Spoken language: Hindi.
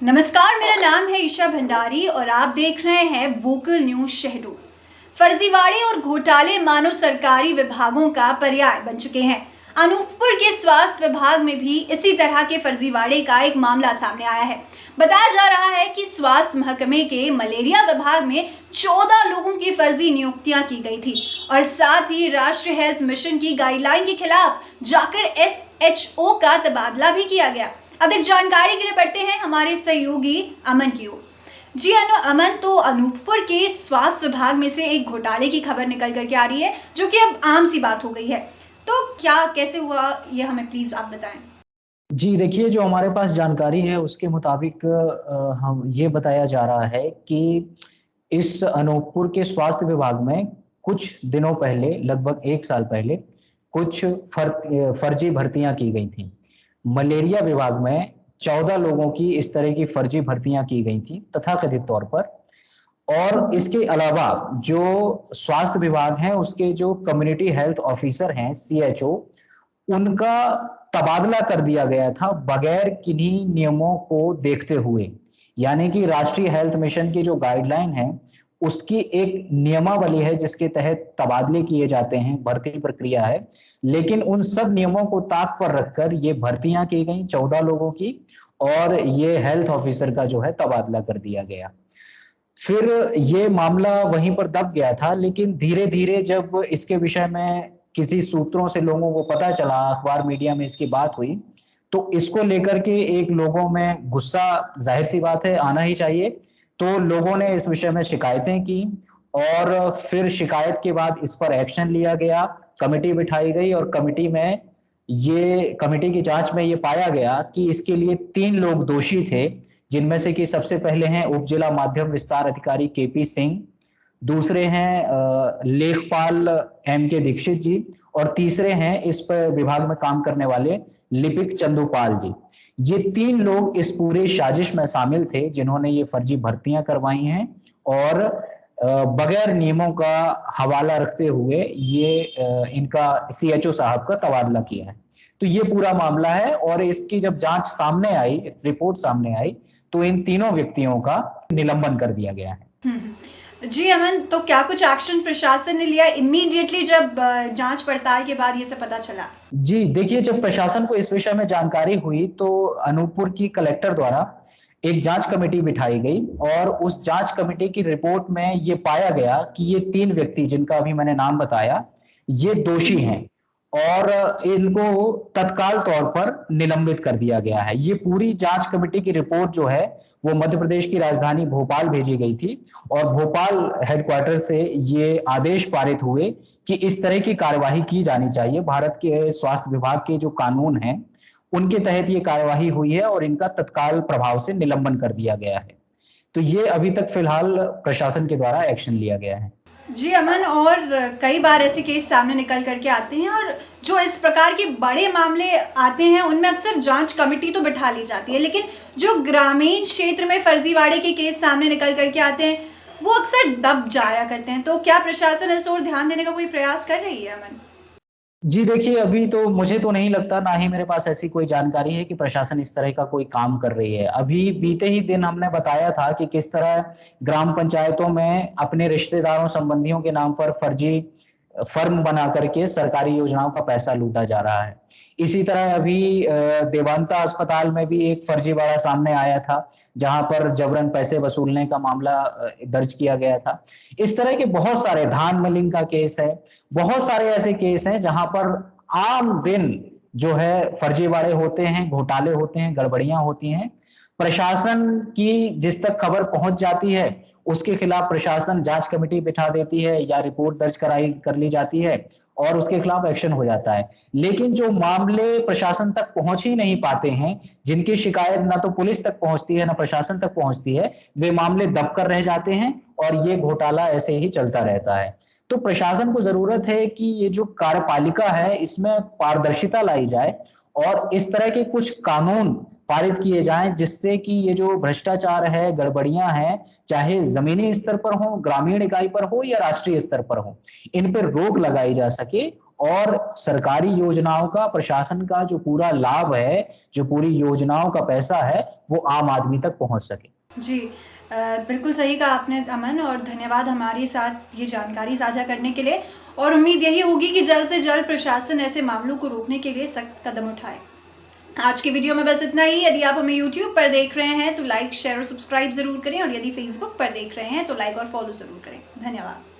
नमस्कार, मेरा नाम है ईशा भंडारी और आप देख रहे हैं वोकल न्यूज शहडोल। फर्जीवाड़े और घोटाले मानो सरकारी विभागों का पर्याय बन चुके हैं। अनूपपुर के स्वास्थ्य विभाग में भी इसी तरह के फर्जीवाड़े का एक मामला सामने आया है। बताया जा रहा है कि स्वास्थ्य महकमे के मलेरिया विभाग में 14 लोगों की फर्जी नियुक्तियां की गई थी और साथ ही राष्ट्रीय हेल्थ मिशन की गाइडलाइन के खिलाफ जाकर SHO का तबादला भी किया गया। अधिक जानकारी के लिए बढ़ते हैं हमारे सहयोगी अमन की ओर। जी अमन, तो अनूपपुर के स्वास्थ्य विभाग में से एक घोटाले की खबर निकल करके आ रही है जो कि अब आम सी बात हो गई है। तो क्या कैसे हुआ ये हमें प्लीज आप बताएं। जी देखिए, जो हमारे पास जानकारी है उसके मुताबिक हम ये बताया जा रहा है कि इस अनूपपुर के स्वास्थ्य विभाग में कुछ दिनों पहले, लगभग 1 साल पहले, कुछ फर्जी भर्तियां की गई थी। मलेरिया विभाग में 14 लोगों की इस तरह की फर्जी भर्तियां की गई थी तथाकथित तौर पर। और इसके अलावा जो स्वास्थ्य विभाग है उसके जो कम्युनिटी हेल्थ ऑफिसर हैं, CHO, उनका तबादला कर दिया गया था बगैर किन्हीं नियमों को देखते हुए। यानी कि राष्ट्रीय हेल्थ मिशन की जो गाइडलाइन है उसकी एक नियमावली है जिसके तहत तबादले किए जाते हैं, भर्ती प्रक्रिया है। लेकिन उन सब नियमों को ताक पर रखकर ये भर्तियां की गई 14 लोगों की, और ये हेल्थ ऑफिसर का जो है तबादला कर दिया गया। फिर ये मामला वहीं पर दब गया था, लेकिन धीरे धीरे जब इसके विषय में किसी सूत्रों से लोगों को पता चला, अखबार मीडिया में इसकी बात हुई, तो इसको लेकर के एक लोगों में गुस्सा, जाहिर सी बात है, आना ही चाहिए। तो लोगों ने इस विषय में शिकायतें की और फिर शिकायत के बाद इस पर एक्शन लिया गया, कमेटी बिठाई गई और कमेटी की जांच में ये पाया गया कि इसके लिए 3 लोग दोषी थे, जिनमें से कि सबसे पहले हैं उप जिला माध्यम विस्तार अधिकारी KP सिंह, दूसरे हैं लेखपाल MK दीक्षित जी, और तीसरे हैं इस पर विभाग में काम करने वाले लिपिक चंदूपाल जी। ये 3 लोग इस पूरे साजिश में शामिल थे जिन्होंने ये फर्जी भर्तियां करवाई हैं और बगैर नियमों का हवाला रखते हुए इनका CHO साहब का तबादला किया है। तो ये पूरा मामला है और इसकी जब जांच सामने आई, रिपोर्ट सामने आई, तो इन तीनों व्यक्तियों का निलंबन कर दिया गया है। जी अमन, तो क्या कुछ एक्शन प्रशासन ने लिया इमीडिएटली जब जांच पड़ताल के बाद ये सब पता चला? जी देखिए, जब प्रशासन को इस विषय में जानकारी हुई तो अनूपपुर की कलेक्टर द्वारा एक जांच कमेटी बिठाई गई और उस जांच कमेटी की रिपोर्ट में ये पाया गया कि ये 3 व्यक्ति जिनका अभी मैंने नाम बताया, ये दोषी हैं और इनको तत्काल तौर पर निलंबित कर दिया गया है। ये पूरी जांच कमेटी की रिपोर्ट जो है वो मध्य प्रदेश की राजधानी भोपाल भेजी गई थी और भोपाल हेडक्वार्टर से ये आदेश पारित हुए कि इस तरह की कार्यवाही की जानी चाहिए। भारत के स्वास्थ्य विभाग के जो कानून हैं उनके तहत ये कार्यवाही हुई है और इनका तत्काल प्रभाव से निलंबन कर दिया गया है। तो ये अभी तक फिलहाल प्रशासन के द्वारा एक्शन लिया गया है। जी अमन, और कई बार ऐसे केस सामने निकल करके आते हैं और जो इस प्रकार के बड़े मामले आते हैं उनमें अक्सर जांच कमेटी तो बिठा ली जाती है, लेकिन जो ग्रामीण क्षेत्र में फर्जीवाड़े के केस सामने निकल करके आते हैं वो अक्सर दब जाया करते हैं। तो क्या प्रशासन इस ओर ध्यान देने का कोई प्रयास कर रही है अमन? जी देखिए, अभी तो मुझे तो नहीं लगता, ना ही मेरे पास ऐसी कोई जानकारी है कि प्रशासन इस तरह का कोई काम कर रही है। अभी बीते ही दिन हमने बताया था कि किस तरह ग्राम पंचायतों में अपने रिश्तेदारों संबंधियों के नाम पर फर्जी फर्म बना करके सरकारी योजनाओं का पैसा लूटा जा रहा है। इसी तरह अभी देवांता अस्पताल में भी एक फर्जीवाड़ा सामने आया था जहां पर जबरन पैसे वसूलने का मामला दर्ज किया गया था। इस तरह के बहुत सारे, धान मिलिंग का केस है, बहुत सारे ऐसे केस हैं जहां पर आम दिन जो है फर्जीवाड़े होते हैं, घोटाले होते हैं, गड़बड़ियां होती हैं। प्रशासन की जिस तक खबर पहुंच जाती है उसके खिलाफ प्रशासन जांच कमेटी बिठा देती है या रिपोर्ट दर्ज कर ली जाती है और उसके खिलाफ एक्शन हो जाता है। लेकिन जो मामले प्रशासन तक पहुंच ही नहीं पाते हैं, जिनकी शिकायत ना तो पुलिस तक पहुंचती है ना प्रशासन तक पहुंचती है, वे मामले दबकर रह जाते हैं और ये घोटाला ऐसे ही चलता रहता है। तो प्रशासन को जरूरत है कि ये जो कार्यपालिका है इसमें पारदर्शिता लाई जाए और इस तरह के कुछ कानून पारित किए जाएं जिससे कि ये जो भ्रष्टाचार है, गड़बड़ियां हैं, चाहे जमीनी स्तर पर हो, ग्रामीण इकाई पर हो या राष्ट्रीय स्तर पर हो, इन पर रोक लगाई जा सके और सरकारी योजनाओं का, प्रशासन का जो पूरा लाभ है, जो पूरी योजनाओं का पैसा है, वो आम आदमी तक पहुंच सके। जी, बिल्कुल सही कहा आपने अमन, और धन्यवाद हमारे साथ ये जानकारी साझा करने के लिए। और उम्मीद यही होगी कि जल्द से जल्द प्रशासन ऐसे मामलों को रोकने के लिए सख्त कदम उठाए। आज की वीडियो में बस इतना ही। यदि आप हमें YouTube पर देख रहे हैं तो लाइक, शेयर और सब्सक्राइब जरूर करें, और यदि Facebook पर देख रहे हैं तो लाइक और फॉलो जरूर करें। धन्यवाद।